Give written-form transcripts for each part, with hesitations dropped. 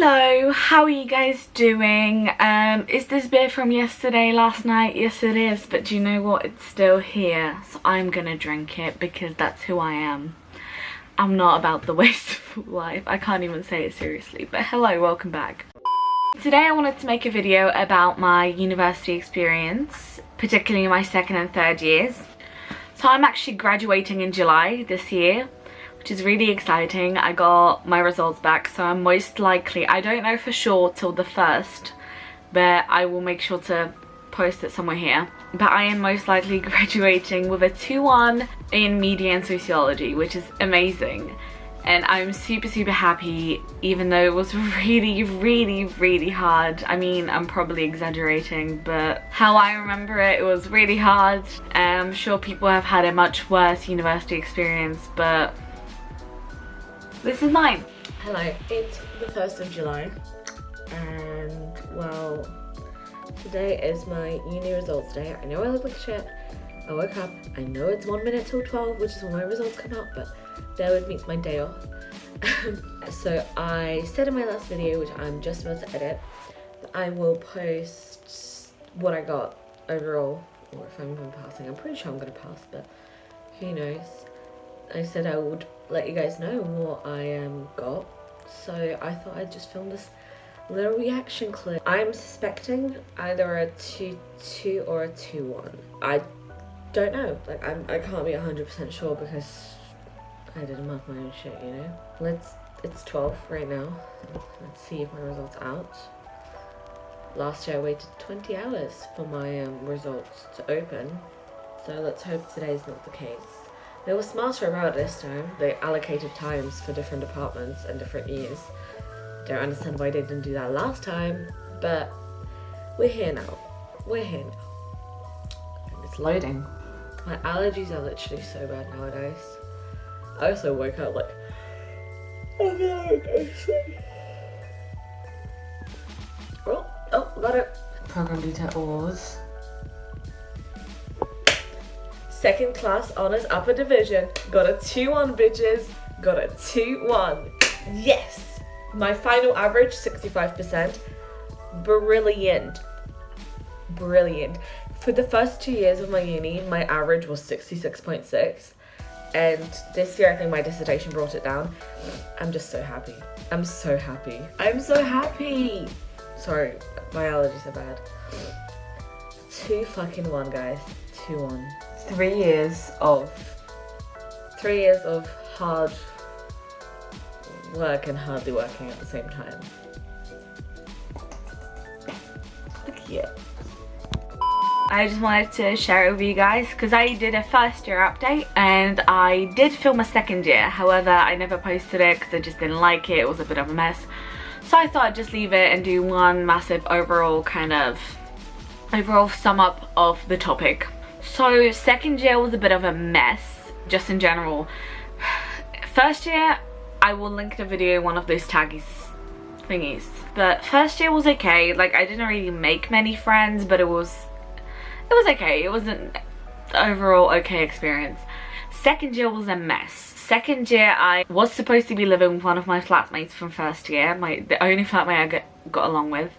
Hello, how are you guys doing? Is this beer from yesterday, last night? Yes it is, but do you know what? It's still here, so I'm gonna drink it because that's who I am. I'm not about the wasteful life. I can't even say it seriously, but hello, welcome back. Today I wanted to make a video about my university experience, particularly my second and third years. So I'm actually graduating in July this year, which is really exciting. I got my results back, so I'm most likely, I don't know for sure till the 1st, but I will make sure to post it somewhere here. But I am most likely graduating with a 2-1 in media and sociology, which is amazing. And I'm super happy, even though it was really hard. I mean, I'm probably exaggerating, but how I remember it, it was really hard. I'm sure people have had a much worse university experience, but this is mine. Hello, it's the 1st of July and well, today is my uni results day. I know I look like shit. I woke up, I know it's 1 minute till 12, which is when my results come out, but bear with me, it's my day off. So I said in my last video, which I'm just about to edit, that I will post what I got overall, or if I'm even passing. I'm pretty sure I'm gonna pass, but who knows. I said I would let you guys know what I got, so I thought I'd just film this little reaction clip. I'm suspecting either a 2-2 or a 2-1. I don't know, like I can't be 100% sure because I didn't mark my own shit, you know. It's 12 right now. Let's see if my results are out. Last year I waited 20 hours for my results to open, so let's hope today's not the case. They were smarter about it this time. They allocated times for different departments and different years. Don't understand why they didn't do that last time, but we're here now. We're here now. And it's loading. My allergies are literally so bad nowadays. I also woke up like, oh no, oh, got it. Program details. Second class honours upper division. Got a 2-1, bitches. Got a 2-1. Yes! My final average, 65%. Brilliant. Brilliant. For the first 2 years of my uni, my average was 66.6. And this year, I think my dissertation brought it down. I'm just so happy. I'm so happy. I'm so happy. Sorry, my allergies are bad. 2-1, guys. 2-1. 3 years of hard work and hardly working at the same time. Look here. I just wanted to share it with you guys because I did a first year update and I did film a second year. However, I never posted it because I just didn't like it. It was a bit of a mess. So I thought I'd just leave it and do one massive overall sum up of the topic. So second year was a bit of a mess, just in general. First year, I will link the video in one of those thingies. But first year was okay. Like, I didn't really make many friends, but it was okay. It was an overall okay experience. Second year was a mess. Second year, I was supposed to be living with one of my flatmates from first year, the only flatmate I got along with.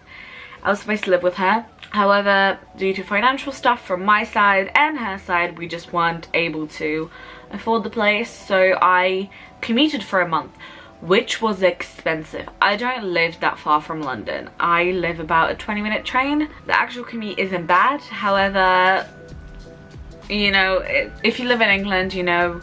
I was supposed to live with her. However, due to financial stuff from my side and her side, we just weren't able to afford the place. So I commuted for a month, which was expensive. I don't live that far from London. I live about a 20-minute train. The actual commute isn't bad. However, you know, if you live in England, you know,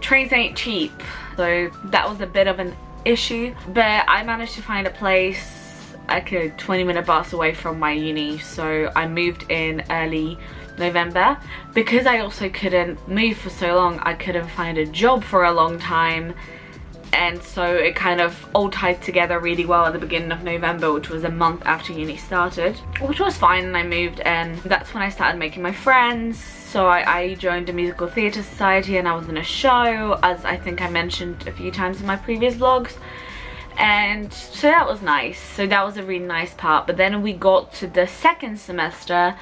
trains ain't cheap. So that was a bit of an issue. But I managed to find a place like a 20-minute bus away from my uni, so I moved in early November. Because I also couldn't move for so long, I couldn't find a job for a long time, and so it kind of all tied together really well at the beginning of November, which was a month after uni started, which was fine. And I moved, and that's when I started making my friends. So I joined a musical theatre society and I was in a show, as I think I mentioned a few times in my previous vlogs. And so that was nice. So that was a really nice part. But then we got to the second semester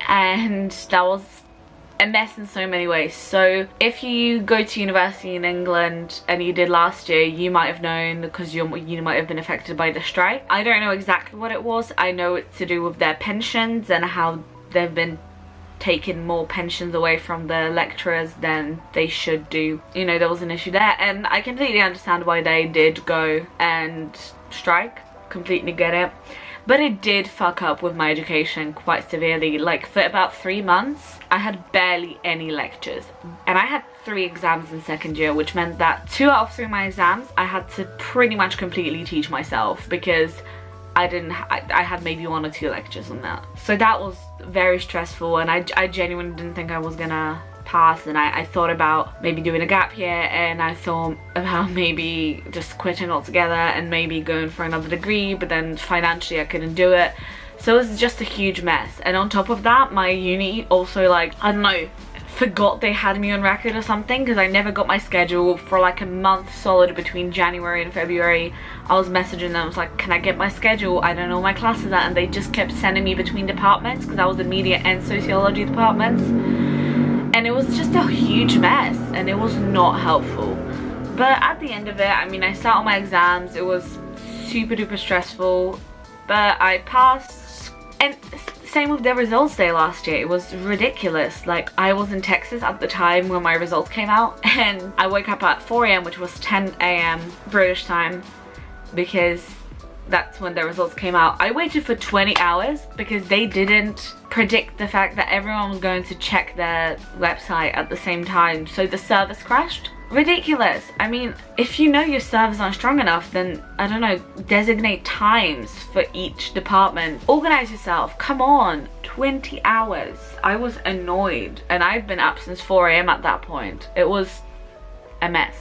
and that was a mess in so many ways. So if you go to university in England and you did last year, you might have known, because you might have been affected by the strike. I don't know exactly what it was. I know it's to do with their pensions and how they've been taking more pensions away from the lecturers than they should do. You know, there was an issue there, and I completely understand why they did go and strike. Completely get it. But it did fuck up with my education quite severely. Like, for about 3 months I had barely any lectures, and I had 3 exams in second year, which meant that 2 out of 3 of my exams I had to pretty much completely teach myself, because I had maybe 1 or 2 lectures on that. So that was very stressful, and I genuinely didn't think I was gonna pass, and I thought about maybe doing a gap year, and I thought about maybe just quitting altogether and maybe going for another degree, but then financially I couldn't do it. So it was just a huge mess. And on top of that, my uni also, like, I don't know, forgot they had me on record or something, because I never got my schedule for like a month solid between January and February. I was messaging them, I was like, can I get my schedule? I don't know my classes at, and they just kept sending me between departments, because I was the media and sociology departments, and it was just a huge mess, and it was not helpful. But at the end of it, I mean, I sat on my exams. It was super duper stressful, but I passed. And same with the results day last year. It was ridiculous. Like, I was in Texas at the time when my results came out, and I woke up at 4 AM, which was 10 AM British time, because that's when the results came out. I waited for 20 hours because they didn't predict the fact that everyone was going to check their website at the same time, so the servers crashed. Ridiculous. I mean, if you know your servers aren't strong enough, then, I don't know, designate times for each department. Organize yourself. Come on. 20 hours. I was annoyed, and I've been up since 4 AM at that point. It was a mess.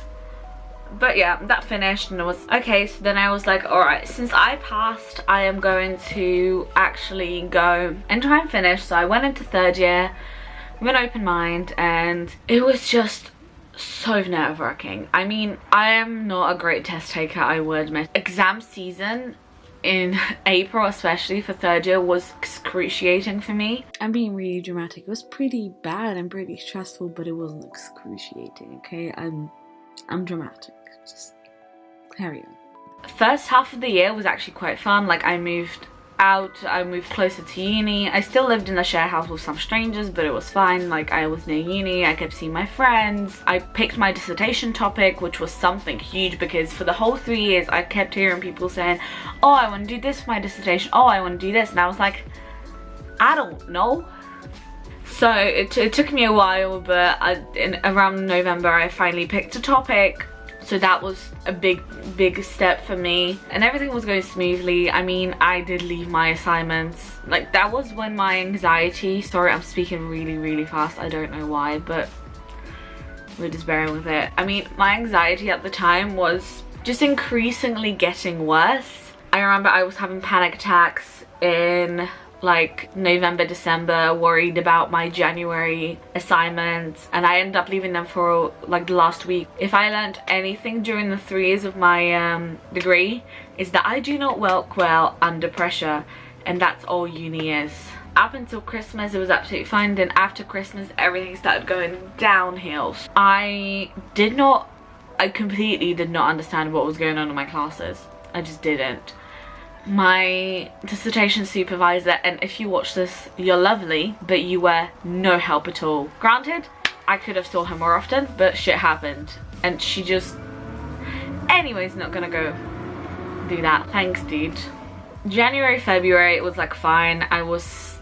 But yeah, that finished, and it was okay. So then I was like, alright, since I passed, I am going to actually go and try and finish. So I went into third year with an open mind, and it was just so nerve-wracking. I mean, I am not a great test taker, I will admit. Exam season in April, especially for third year, was excruciating for me. I'm being really dramatic. It was pretty bad and pretty stressful, but it wasn't excruciating, okay? I'm dramatic. Just carry on. First half of the year was actually quite fun. Like, I moved out, I moved closer to uni. I still lived in a share house with some strangers, but it was fine. Like, I was near uni, I kept seeing my friends. I picked my dissertation topic, which was something huge, because for the whole 3 years I kept hearing people saying, oh, I want to do this for my dissertation, oh, I want to do this, and I was like, I don't know. So it took me a while, but around November I finally picked a topic. So that was a big step for me, and everything was going smoothly. I mean, I did leave my assignments. Like, that was when my anxiety, sorry, I'm speaking really fast, I don't know why, but we're just bearing with it. I mean, my anxiety at the time was just increasingly getting worse. I remember I was having panic attacks in like November, December, worried about my January assignments, and I ended up leaving them for like the last week. If I learned anything during the 3 years of my degree, is that I do not work well under pressure, and that's all uni is. Up until Christmas it was absolutely fine, then after Christmas everything started going downhill. I completely did not understand what was going on in my classes. I just didn't. My dissertation supervisor, and if you watch this, you're lovely, but you were no help at all. Granted, I could have saw her more often, but shit happened, and she just, anyways, not gonna go do that. Thanks, dude. January, February, it was like fine. I was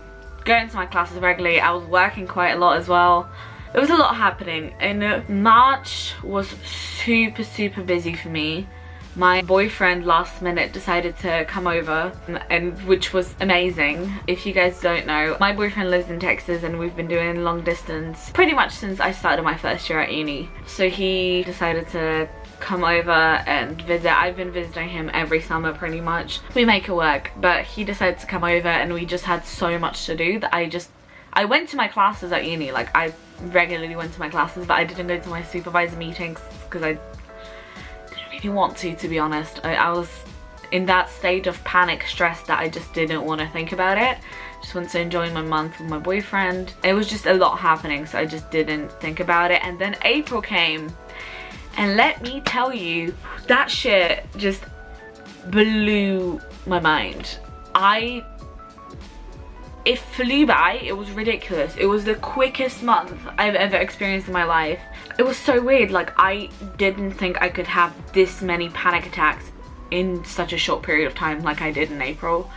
going to my classes regularly. I was working quite a lot as well. There was a lot happening, and March was super busy for me. My boyfriend last minute decided to come over, and which was amazing. If you guys don't know, my boyfriend lives in Texas, and we've been doing long distance pretty much since I started my first year at uni. So he decided to come over and visit. I've been visiting him every summer pretty much. We make it work, but he decided to come over, and we just had so much to do that I went to my classes at uni. Like, I regularly went to my classes, but I didn't go to my supervisor meetings because I didn't really want to be honest. I was in that state of panic stress that I just didn't want to think about it. Just wanted to enjoy my month with my boyfriend. It was just a lot happening, so I just didn't think about it. And then April came, and let me tell you, that shit just blew my mind. It flew by. It was ridiculous. It was the quickest month I've ever experienced in my life. It was so weird. Like, I didn't think I could have this many panic attacks in such a short period of time like I did in April.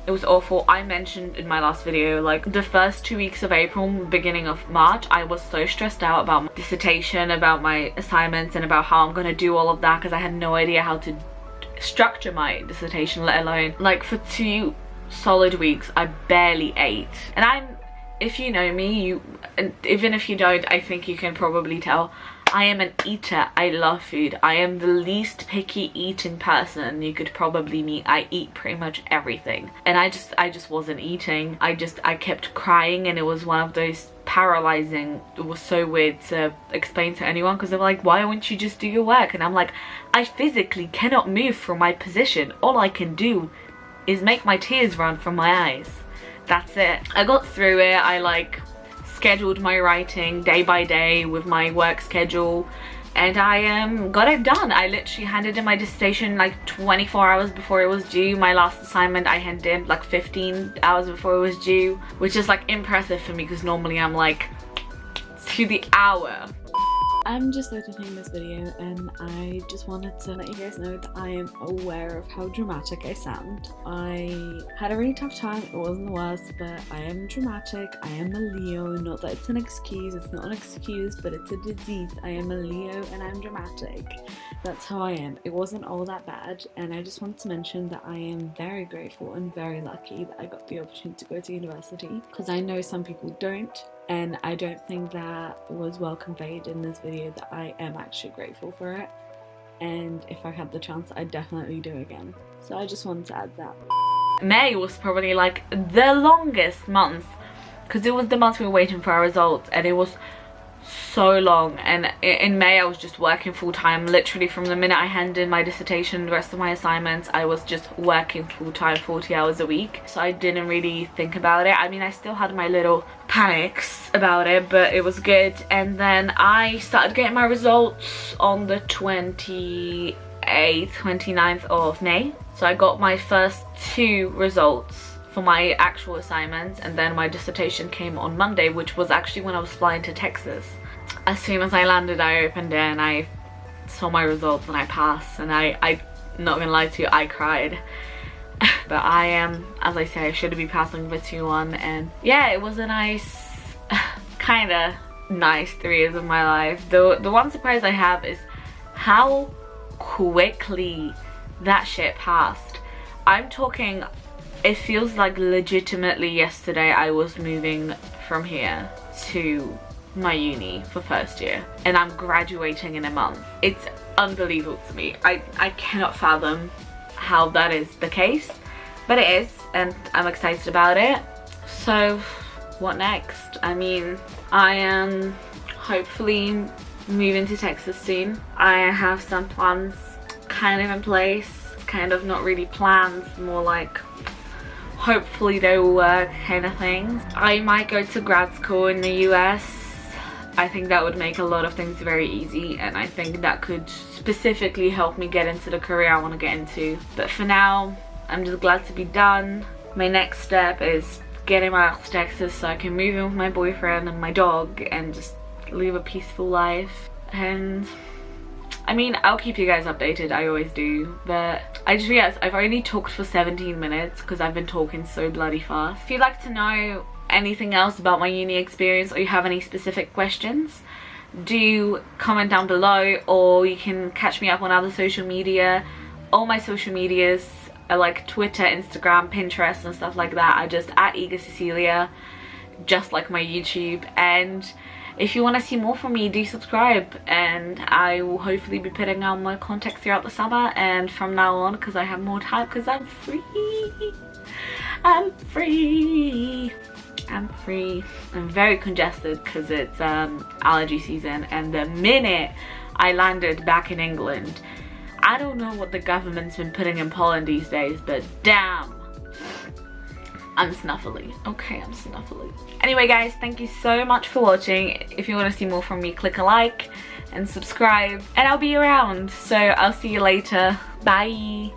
It was awful. I mentioned in my last video, like, the first 2 weeks of April, beginning of March, I was so stressed out about my dissertation, about my assignments, and about how I'm gonna do all of that, because I had no idea how to structure my dissertation, let alone, like, for 2 solid weeks I barely ate. And if you know me, and even if you don't, I think you can probably tell, I am an eater. I love food. I am the least picky eating person you could probably meet. I eat pretty much everything, and I just wasn't eating. I kept crying, and it was one of those paralyzing. It was so weird to explain to anyone, because they were like, why won't you just do your work? And I'm like, I physically cannot move from my position. All I can do is make my tears run from my eyes. That's it. I got through it. I like scheduled my writing day by day with my work schedule, and I got it done. I literally handed in my dissertation like 24 hours before it was due. My last assignment I handed in like 15 hours before it was due, which is like impressive for me, because normally I'm like to the hour. I'm just editing this video, and I just wanted to let you guys know that I am aware of how dramatic I sound. I had a really tough time. It wasn't the worst, but I am dramatic. I am a Leo. Not that it's an excuse. It's not an excuse, but it's a disease. I am a Leo and I'm dramatic. That's how I am. It wasn't all that bad, and I just wanted to mention that I am very grateful and very lucky that I got the opportunity to go to university, because I know some people don't. And I don't think that was well conveyed in this video, that I am actually grateful for it. And if I had the chance, I'd definitely do it again. So I just wanted to add that. May was probably like the longest month, because it was the month we were waiting for our results, and it was so long. And in May I was just working full time. Literally from the minute I handed in my dissertation, the rest of my assignments, I was just working full time, 40 hours a week. So I didn't really think about it. I mean, I still had my little panics about it, but it was good. And then I started getting my results on the 28th, 29th of May. So I got my first 2 results for my actual assignments, and then my dissertation came on Monday, which was actually when I was flying to Texas. As soon as I landed, I opened it and I saw my results and I passed, and I'm not gonna lie to you, I cried. But I am, as I say, I should be passing with 2-1, and yeah, it was a nice, kind of nice 3 years of my life. The one surprise I have is how quickly that shit passed. I'm talking, it feels like legitimately yesterday I was moving from here to my uni for first year, and I'm graduating in a month. It's unbelievable to me. I cannot fathom how that is the case, but it is, and I'm excited about it. So what next? I mean, I am hopefully moving to Texas soon. I have some plans kind of in place, kind of not really plans, more like hopefully they will work kind of things. I might go to grad school in the US. I think that would make a lot of things very easy, and I think that could specifically help me get into the career I want to get into. But for now, I'm just glad to be done. My next step is getting out to Texas so I can move in with my boyfriend and my dog and just live a peaceful life. And I mean, I'll keep you guys updated, I always do, but I just realized I've only talked for 17 minutes because I've been talking so bloody fast. If you'd like to know anything else about my uni experience, or you have any specific questions, do comment down below, or you can catch me up on other social media. All my social medias are like Twitter, Instagram, Pinterest and stuff like that are just at cecylia, just like my YouTube. And if you want to see more from me, do subscribe, and I will hopefully be putting out more content throughout the summer and from now on, because I have more time, because I'm free. I'm free. I'm free. I'm very congested because it's allergy season, and the minute I landed back in England, I don't know what the government's been putting in Poland these days, but damn. I'm snuffly. Okay, I'm snuffly. Anyway guys, thank you so much for watching. If you want to see more from me, click a like and subscribe. And I'll be around. So I'll see you later. Bye.